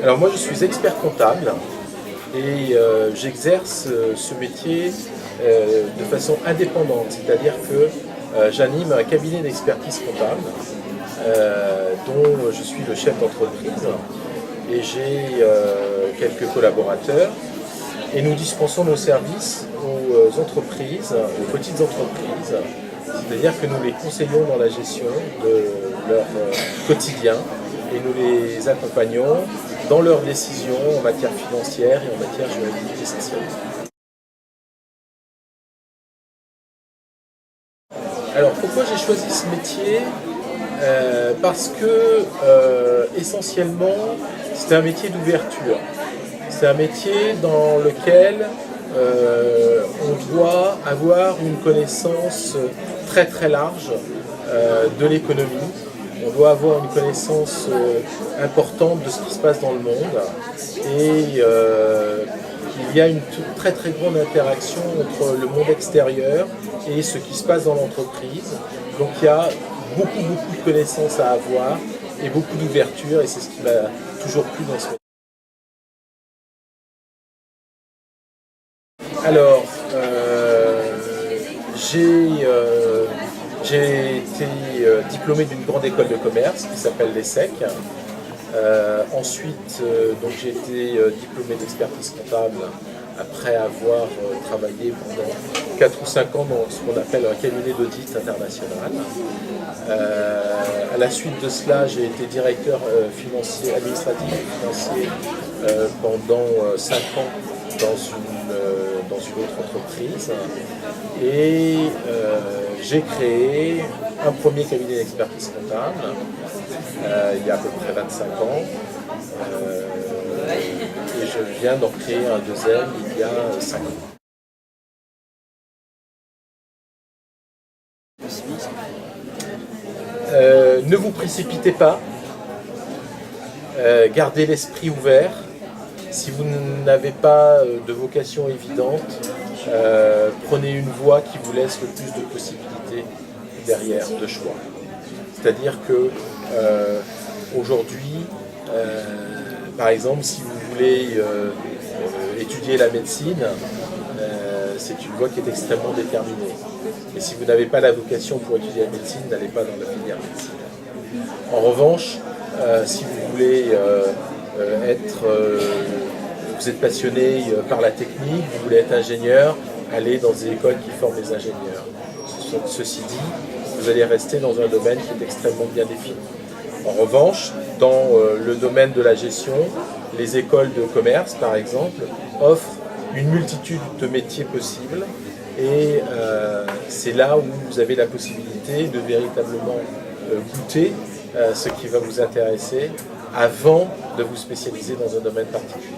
Alors moi je suis expert comptable et j'exerce ce métier de façon indépendante, c'est-à-dire que j'anime un cabinet d'expertise comptable dont je suis le chef d'entreprise et j'ai quelques collaborateurs et nous dispensons nos services aux entreprises, aux petites entreprises, c'est-à-dire que nous les conseillons dans la gestion de leur quotidien et nous les accompagnons dans leurs décisions en matière financière et en matière juridique essentielle. Alors pourquoi j'ai choisi ce métier? Parce que essentiellement c'est un métier d'ouverture. C'est un métier dans lequel on doit avoir une connaissance très très large de l'économie. On doit avoir une connaissance importante de ce qui se passe dans le monde et il y a une très très grande interaction entre le monde extérieur et ce qui se passe dans l'entreprise. Donc il y a beaucoup de connaissances à avoir et beaucoup d'ouverture et c'est ce qui m'a toujours plu dans ce métier. Alors, j'ai été diplômé d'une grande école de commerce qui s'appelle l'ESSEC. Ensuite, donc j'ai été diplômé d'expertise comptable après avoir travaillé pendant 4 ou 5 ans dans ce qu'on appelle un cabinet d'audit international. À la suite de cela, j'ai été directeur financier, administratif et financier pendant 5 ans dans une autre entreprise et j'ai créé un premier cabinet d'expertise comptable il y a à peu près 25 ans et je viens d'en créer un deuxième il y a 5 ans. Ne vous précipitez pas, gardez l'esprit ouvert. Si vous n'avez pas de vocation évidente, prenez une voie qui vous laisse le plus de possibilités derrière, de choix. C'est-à-dire que aujourd'hui, par exemple, si vous voulez étudier la médecine, c'est une voie qui est extrêmement déterminée. Mais si vous n'avez pas la vocation pour étudier la médecine, n'allez pas dans la filière médecine. En revanche, si vous voulez vous êtes passionné par la technique, vous voulez être ingénieur, allez dans des écoles qui forment les ingénieurs. Ceci dit, vous allez rester dans un domaine qui est extrêmement bien défini. En revanche, dans le domaine de la gestion, les écoles de commerce, par exemple, offrent une multitude de métiers possibles et c'est là où vous avez la possibilité de véritablement goûter ce qui va vous intéresser avant de vous spécialiser dans un domaine particulier.